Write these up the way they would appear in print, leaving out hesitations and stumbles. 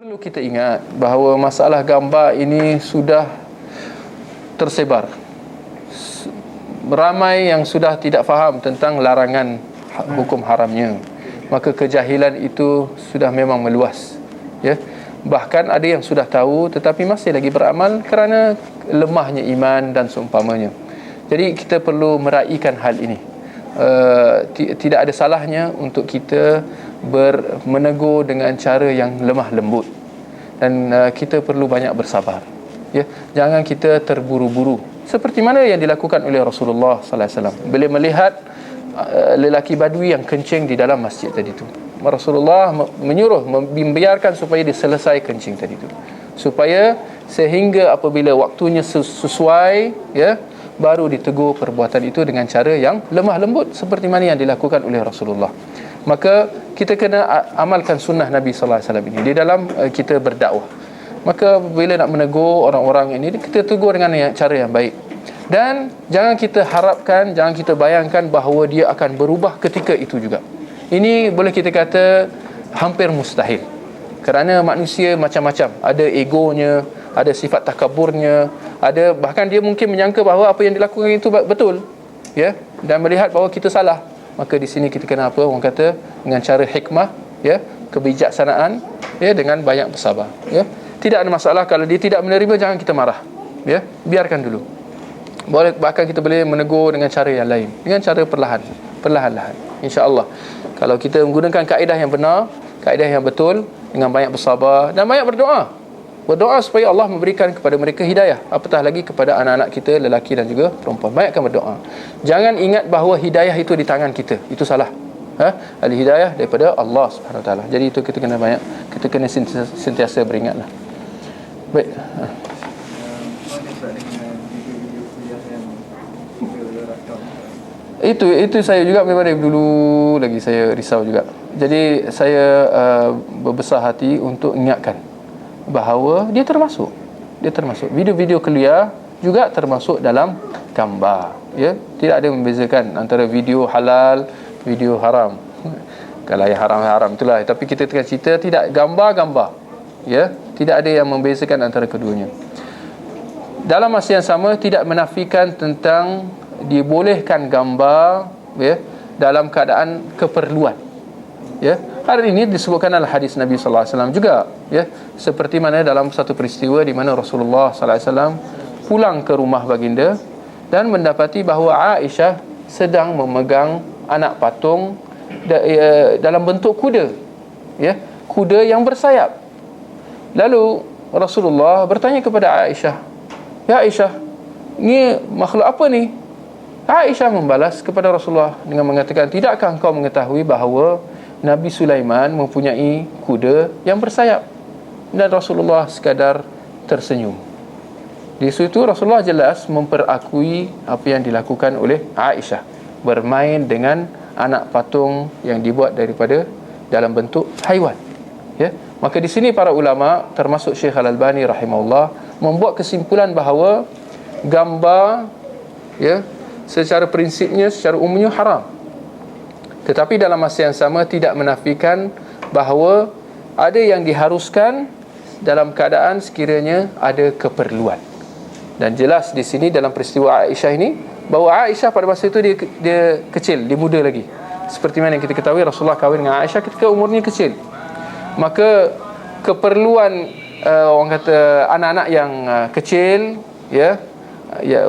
Perlu kita ingat bahawa masalah gambar ini sudah tersebar. Ramai yang sudah tidak faham tentang larangan hukum haramnya. Maka kejahilan itu sudah memang meluas, ya. Bahkan ada yang sudah tahu tetapi masih lagi beramal kerana lemahnya iman dan seumpamanya. Jadi kita perlu meraihkan hal ini. Tidak ada salahnya untuk kita menegur dengan cara yang lemah lembut, dan kita perlu banyak bersabar, ya. Jangan kita terburu-buru seperti mana yang dilakukan oleh Rasulullah sallallahu alaihi wasallam. Beliau melihat lelaki badui yang kencing di dalam masjid tadi tu, Rasulullah menyuruh membiarkan supaya dia selesai kencing tadi tu, supaya sehingga apabila waktunya sesuai, ya, baru ditegur perbuatan itu dengan cara yang lemah lembut seperti mana yang dilakukan oleh Rasulullah. Maka kita kena amalkan sunnah Nabi sallallahu alaihi wasallam ini di dalam kita berdakwah. Maka bila nak menegur orang-orang ini, kita tegur dengan cara yang baik. Dan jangan kita harapkan, jangan kita bayangkan bahawa dia akan berubah ketika itu juga. Ini boleh kita kata hampir mustahil. Kerana manusia macam-macam, ada egonya, ada sifat takaburnya, ada bahkan dia mungkin menyangka bahawa apa yang dilakukan itu betul, ya, dan melihat bahawa kita salah. Maka di sini kita kena apa orang kata, dengan cara hikmah, ya, kebijaksanaan, ya, dengan banyak bersabar, ya. Tidak ada masalah kalau dia tidak menerima, jangan kita marah, ya, biarkan dulu. Boleh, bahkan kita boleh menegur dengan cara yang lain, dengan cara perlahan-lahan, insya-Allah. Kalau kita menggunakan kaedah yang benar, kaedah yang betul, dengan banyak bersabar dan banyak berdoa supaya Allah memberikan kepada mereka hidayah, apatah lagi kepada anak-anak kita, lelaki dan juga perempuan. Banyakkan berdoa. Jangan ingat bahawa hidayah itu di tangan kita, itu salah. Al-hidayah daripada Allah Subhanahu Wa Taala. Jadi itu kita kena sentiasa beringatlah. Baik. Itu saya juga memang dari dulu lagi saya risau juga. Jadi saya berbesar hati untuk ingatkan bahawa dia termasuk video-video kuliah juga termasuk dalam gambar, ya. Tidak ada membezakan antara video halal, video haram. Kalau yang haram itulah, tapi kita tengah cerita tidak gambar, ya. Tidak ada yang membezakan antara keduanya. Dalam masa yang sama tidak menafikan tentang dibolehkan gambar, ya, dalam keadaan keperluan, ya. Hari ini disebutkan dalam hadis Nabi sallallahu alaihi wasallam juga, ya, seperti mana dalam satu peristiwa di mana Rasulullah sallallahu alaihi wasallam pulang ke rumah baginda dan mendapati bahawa Aisyah sedang memegang anak patung dalam bentuk kuda, ya, kuda yang bersayap. Lalu Rasulullah bertanya kepada Aisyah, "Ya Aisyah, ni makhluk apa ni?" Aisyah membalas kepada Rasulullah dengan mengatakan, "Tidakkah engkau mengetahui bahawa Nabi Sulaiman mempunyai kuda yang bersayap?" Dan Rasulullah sekadar tersenyum. Di situ Rasulullah jelas memperakui apa yang dilakukan oleh Aisyah, bermain dengan anak patung yang dibuat daripada dalam bentuk haiwan, ya. Maka di sini para ulama termasuk Syekh Al-Albani rahimahullah membuat kesimpulan bahawa gambar, ya, secara prinsipnya, secara umumnya haram. Tetapi dalam masa yang sama tidak menafikan bahawa ada yang diharuskan dalam keadaan sekiranya ada keperluan. Dan jelas di sini dalam peristiwa Aisyah ini bahawa Aisyah pada masa itu dia kecil, dia muda lagi. Seperti mana yang kita ketahui Rasulullah kahwin dengan Aisyah ketika umurnya kecil. Maka keperluan orang kata anak-anak yang kecil, ya,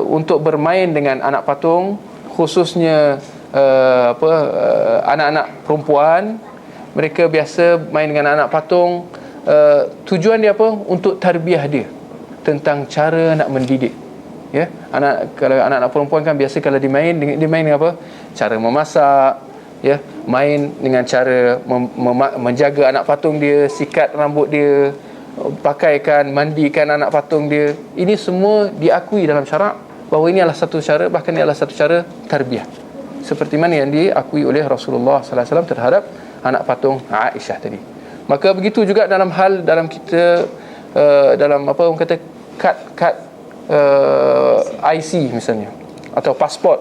untuk bermain dengan anak patung, khususnya anak-anak perempuan, mereka biasa main dengan anak patung. Tujuan dia apa? Untuk tarbiyah dia tentang cara nak mendidik, ya. Kalau anak-anak perempuan kan biasa kalau dia main dengan apa? Cara memasak, ya, main dengan cara menjaga anak patung dia, sikat rambut dia, pakaikan, mandikan anak patung dia. Ini semua diakui dalam syarak bahawa ini adalah satu cara, bahkan ini adalah satu cara tarbiyah, seperti mana yang diakui oleh Rasulullah sallallahu alaihi wasallam terhadap anak patung Aisyah tadi. Maka begitu juga dalam dalam kita dalam apa orang kata kad IC misalnya, atau pasport.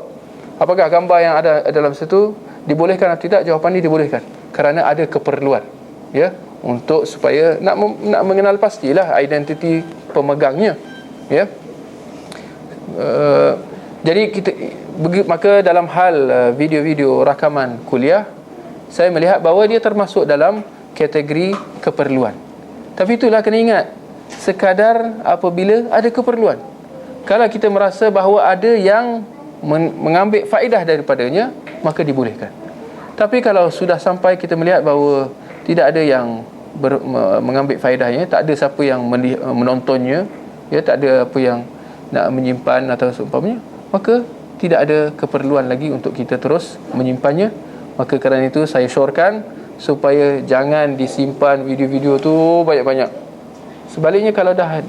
Apakah gambar yang ada dalam situ dibolehkan atau tidak? Jawapan ini dibolehkan kerana ada keperluan, ya, untuk supaya nak mengenal pastilah identiti pemegangnya, ya. Jadi maka dalam hal video-video rakaman kuliah, saya melihat bahawa dia termasuk dalam kategori keperluan. Tapi itulah kena ingat, sekadar apabila ada keperluan. Kalau kita merasa bahawa ada yang mengambil faedah daripadanya, maka dibolehkan. Tapi kalau sudah sampai kita melihat bahawa tidak ada yang mengambil faedahnya, tak ada siapa yang menontonnya, ya, tak ada apa yang nak menyimpan atau seumpamanya, maka tidak ada keperluan lagi untuk kita terus menyimpannya. Maka kerana itu saya syorkan supaya jangan disimpan video-video tu banyak-banyak. Sebaliknya kalau dah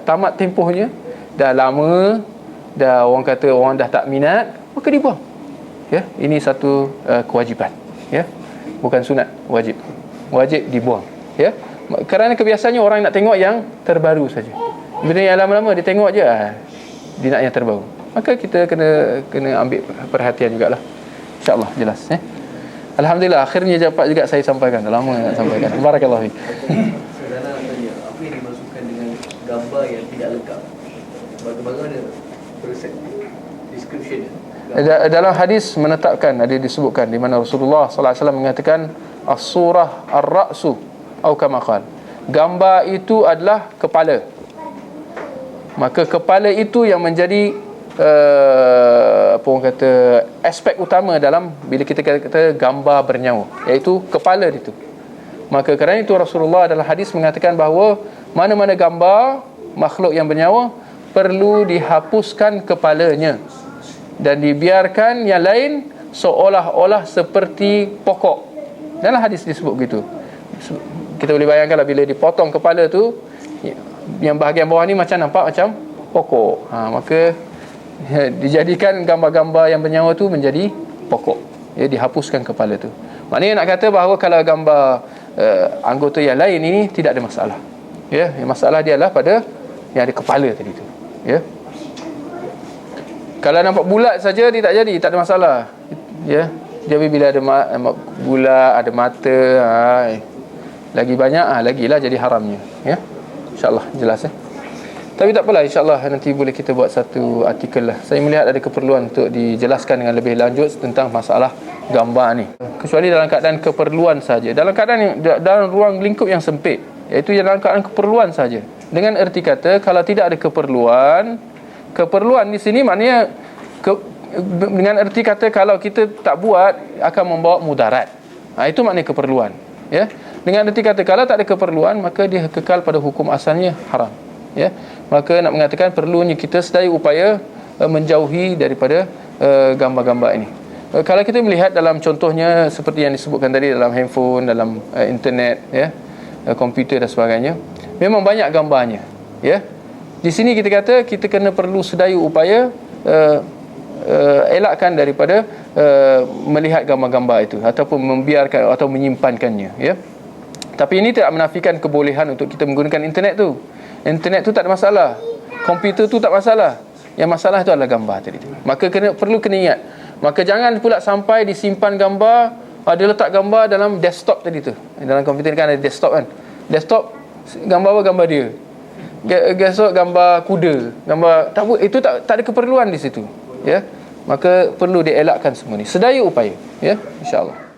tamat tempohnya, dah lama, dah orang kata orang dah tak minat, maka dibuang. Ya, ini satu kewajipan, ya. Bukan sunat, wajib. Wajib dibuang, ya. Kerana kebiasaannya orang nak tengok yang terbaru saja. Bila yang lama-lama dia tengok je, dia nak yang terbaru. Maka kita kena ambil perhatian jugalah. InsyaAllah jelas, ya. Alhamdulillah, akhirnya dapat juga saya sampaikan. Dah lama nak sampaikan. Barakallahu fiik. Saudara nak tanya, apa yang dimaksudkan dengan gambar yang tidak lengkap? Bagaimana proses description? Dalam hadis menetapkan, ada disebutkan di mana Rasulullah sallallahu alaihi wasallam mengatakan as-surah ar-ra'su atau kama qala, gambar itu adalah kepala. Maka kepala itu yang menjadi apa orang kata aspek utama dalam bila kita kata gambar bernyawa, iaitu kepala itu. Maka kerana itu Rasulullah dalam hadis mengatakan bahawa mana-mana gambar makhluk yang bernyawa perlu dihapuskan kepalanya dan dibiarkan yang lain seolah-olah seperti pokok. Dalam hadis disebut begitu. Kita boleh bayangkanlah bila dipotong kepala tu, yang bahagian bawah ni macam nampak macam pokok. Maka dijadikan gambar-gambar yang bernyawa tu menjadi pokok, ya, dihapuskan kepala tu. Maknanya nak kata bahawa kalau gambar anggota yang lain ini tidak ada masalah, ya. Yang masalah dia adalah pada yang ada kepala tadi tu, ya. Kalau nampak bulat saja dia tak jadi, tak ada masalah, ya. Jadi bila ada bulat, ada mata, lagi banyak, lagilah jadi haramnya, ya. InsyaAllah jelas, ya. Tapi tak apalah, insyaAllah nanti boleh kita buat satu artikel lah. Saya melihat ada keperluan untuk dijelaskan dengan lebih lanjut tentang masalah gambar ni. Kecuali dalam keadaan keperluan saja. Dalam keadaan dalam ruang lingkup yang sempit, iaitu dalam keadaan keperluan saja. Dengan erti kata, kalau tidak ada keperluan di sini maknanya dengan erti kata kalau kita tak buat akan membawa mudarat. Itu maknanya keperluan, ya. Dengan erti kata kalau tak ada keperluan, maka dia kekal pada hukum asalnya haram, ya. Maka nak mengatakan perlunya kita sedaya upaya menjauhi daripada gambar-gambar ini. Kalau kita melihat dalam contohnya seperti yang disebutkan tadi, dalam handphone, dalam internet, ya, komputer dan sebagainya, memang banyak gambarnya, ya. Di sini kita kata kita kena perlu sedaya upaya elakkan daripada melihat gambar-gambar itu ataupun membiarkan atau menyimpankannya, ya. Tapi ini tidak menafikan kebolehan untuk kita menggunakan internet tu. Internet tu tak ada masalah, komputer tu tak masalah. Yang masalah itu adalah gambar tadi tu. Maka perlu kena ingat. Maka jangan pula sampai disimpan gambar, ada letak gambar dalam desktop tadi tu. Dalam komputer kan ada desktop kan. Desktop gambar apa? Gambar dia. Desktop gambar kuda, gambar itu tak ada keperluan di situ, ya. Maka perlu dielakkan semua ni sedaya upaya, ya, insya-Allah.